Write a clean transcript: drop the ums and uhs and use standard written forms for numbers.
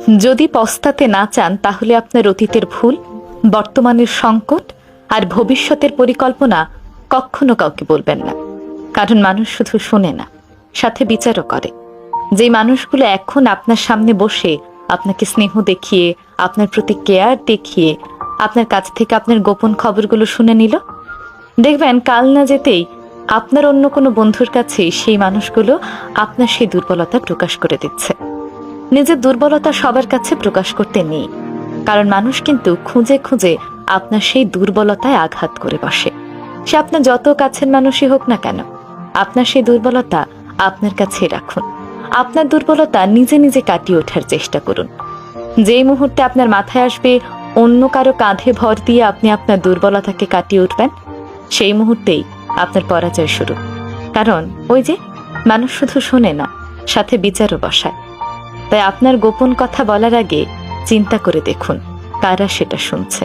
যদি পস্তাতে না চান তাহলে আপনার অতীতের ভুল, বর্তমানের সংকট আর ভবিষ্যতের পরিকল্পনা কখনো কাউকে বলবেন না। কারণ মানুষ শুধু শোনে না, সাথে বিচারও করে। যে মানুষগুলো এখন আপনার সামনে বসে আপনাকে স্নেহ দেখিয়ে, আপনার প্রতি কেয়ার দেখিয়ে আপনার কাছ থেকে আপনার গোপন খবরগুলো শুনে নিল, দেখবেন কাল না যেতেই আপনার অন্য কোনো বন্ধুর কাছে সেই মানুষগুলো আপনার সেই দুর্বলতা প্রকাশ করে দিচ্ছে। নিজের দুর্বলতা সবার কাছে প্রকাশ করতে নেই, কারণ মানুষ কিন্তু খুঁজে খুঁজে আপনার সেই দুর্বলতায় আঘাত করে বসে। সে আপনার যত কাছের মানুষই হোক না কেন, আপনার সেই দুর্বলতা আপনার কাছে রাখুন। আপনার দুর্বলতা নিজে নিজে কাটিয়ে ওঠার চেষ্টা করুন। যেই মুহূর্তে আপনার মাথায় আসবে অন্য কারো কাঁধে ভর দিয়ে আপনি আপনার দুর্বলতাকে কাটিয়ে উঠবেন, সেই মুহূর্তেই আপনার পরাজয় শুরু। কারণ ওই যে মানুষ শুধু শোনে না, সাথে বিচারও বসায়। তাই আপনার গোপন কথা বলার আগে চিন্তা করে দেখুন কারা সেটা শুনছে।